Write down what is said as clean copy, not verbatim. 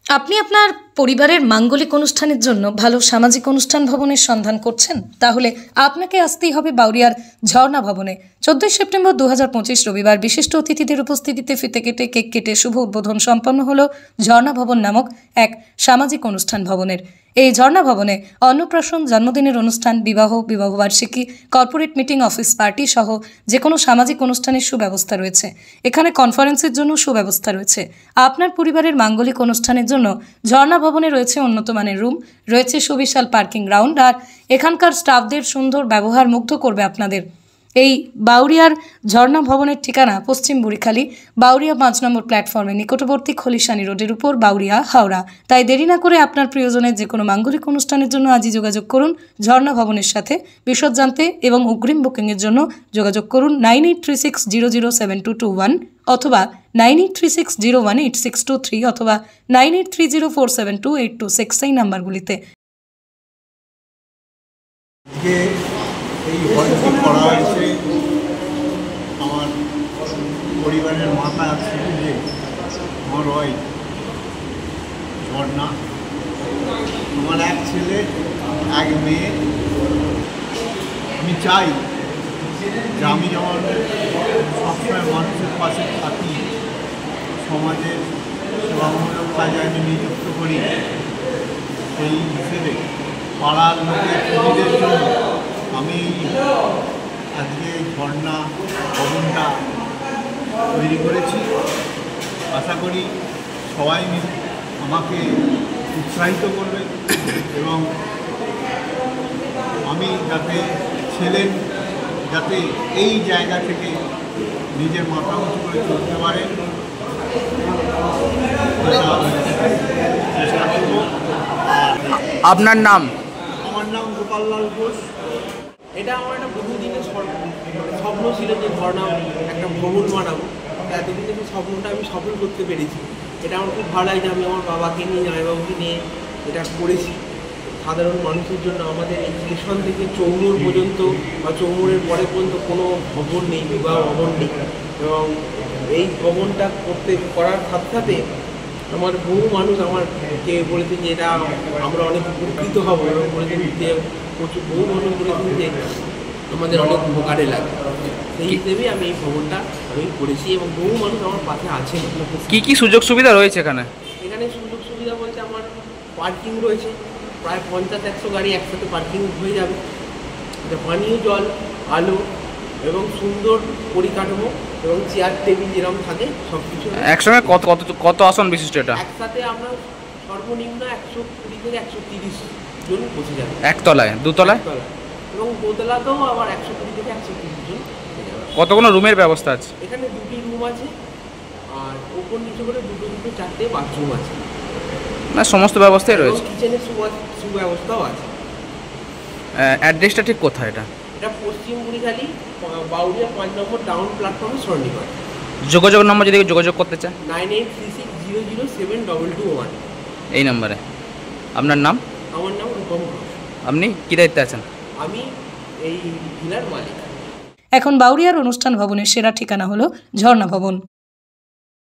আপনি আপনার পরিবারের মাঙ্গলিক অনুষ্ঠানের জন্য ভালো সামাজিক অনুষ্ঠান ভবনের সন্ধান করছেন? তাহলে আপনাকে আসতেই হবে বাউরিয়ার ঝর্ণা ভবনে। 14 সেপ্টেম্বর 2025 রবিবার বিশিষ্ট অতিথিদের উপস্থিতিতে ফিতে কেটে কেক কেটে শুভ উদ্বোধন সম্পন্ন হল ঝর্ণা ভবন নামক এক সামাজিক অনুষ্ঠান ভবনের। এই ঝর্ণা ভবনে অন্নপ্রাশন, জন্মদিনের অনুষ্ঠান, বিবাহ, বিবাহবার্ষিকী, কর্পোরেট মিটিং, অফিস পার্টি সহ যে কোনো সামাজিক অনুষ্ঠানের সুব্যবস্থা রয়েছে। এখানে কনফারেন্সের জন্য সুব্যবস্থা রয়েছে। আপনার পরিবারের মাঙ্গলিক অনুষ্ঠানের জন্য ঝর্ণা ভবনে রয়েছে উন্নত মানের রুম, রয়েছে সুবিশাল পার্কিং গ্রাউন্ড, আর এখানকার স্টাফদের সুন্দর ব্যবহার মুগ্ধ করবে আপনাদের। এই বাউরিয়ার ঝর্ণা ভবনের ঠিকানা পশ্চিম বুড়িখালী, বাউরিয়া 5 নম্বর প্ল্যাটফর্মের নিকটবর্তী খলিশানি রোডের উপর, বাউরিয়া, হাওড়া। তাই দেরি না করে আপনার প্রিয়জনের যে কোনো মাঙ্গলিক অনুষ্ঠানের জন্য আজই যোগাযোগ করুন ঝর্ণা ভবনের সাথে। বিশদ জানতে এবং অগ্রিম বুকিংয়ের জন্য যোগাযোগ করুন 9836007221 অথবা 9836018623 অথবা 9830472826 এই নাম্বারগুলিতে। এই হলটি করা হয়েছে আমার পরিবারের মাথা ছিল যে আমার ওয়াইফ ঝর্ণা, আমার এক ছেলে এক মেয়ে। আমি চাই যে আমি যেমন সবসময় মানুষের পাশে থাকি, সমাজের সেবামূলক কাজে আমি নিযুক্ত করি, সেই হিসেবে পাড়ার লোকের সুবিধের জন্য আমি আজকে ঝর্ণা ভবনটা তৈরি করেছি। আশা করি সবাই মিলে আমাকে উৎসাহিত করবে এবং আমি যাতে ছেলে যাতে এই জায়গা থেকে নিজের মাথা উঁচু করে চলতে পারে চেষ্টা করব। আপনার নাম? আমার নাম গোপাললাল ঘোষ। এটা আমার একটা বহুদিনের স্বপ্ন ছিল যে ঝর্ণা একটা ভবন বানাবো। এতদিন সেই স্বপ্নটা আমি সফল করতে পেরেছি। এটা আমার খুব ভালো লাগে যে আমি আমার বাবাকে নিয়ে, জামাইবাবুকে নিয়ে এটা করেছি। সাধারণ মানুষের জন্য আমাদের এই স্টেশন থেকে চৌমুর পর্যন্ত বা চৌমুরের পরে পর্যন্ত কোনো ভবন নেই, বিবাহ ভবন নেই। এবং এই ভবনটা করার সাথে সাথে আমার বহু মানুষ আমাকে বলেছেন যে এটা আমরা অনেক উপকৃত হব, এবং বলেছেন যে বহু মানুষ বলেছেন যে আমাদের অনেক উপকারে লাগে। সেই হিসেবে আমি এই ভবনটা করেছি এবং বহু মানুষ আমার পাশে আছেন। কি সুযোগ সুবিধা রয়েছে এখানে? এখানে সুযোগ সুবিধা বলতে আমার পার্কিং রয়েছে, প্রায় 50-100 গাড়ি একসাথে পার্কিং হয়ে যাবে। পানীয় জল, আলো এবং সুন্দর পরিকাঠামো এবং চেয়ার টেবিল যেরকম থাকে সব কিছু। একসঙ্গে কত আসন বিশিষ্ট এটা? একসাথে আমরা সর্বনিম্ন 120 থেকে 130 জন বসে যাবে। একতলায়, দুতলায় এবং দোতলাতেও আবার 120 থেকে 130 জন। কতগুলো রুমের ব্যবস্থা আছে? এখানে 2টি রুম আছে, আর ওপর নিচে করে দুটো 4টে বাথরুম আছে। না, সমস্ত ব্যবস্থাই রয়েছে। কিচেনের সুব্যবস্থাও আছে। অ্যাড্রেসটা ঠিক কোথায় এটা? এটা পশ্চিম বুড়িখালী, বাউরিয়া 5 নম্বর টাউন প্ল্যাটফর্মে সন্নিকট। যোগাযোগ নম্বর যদি যোগাযোগ করতে চান 9836007221 এই নম্বরে। আপনার নাম? আমার নাম রূপম ঘোষ। আপনি কী দায়িত্বে আছেন? আমি এই ভিলার মালিক। এখন বাউরিয়ার অনুষ্ঠান ভবনের সেরা ঠিকানা হলো ঝর্ণা ভবন।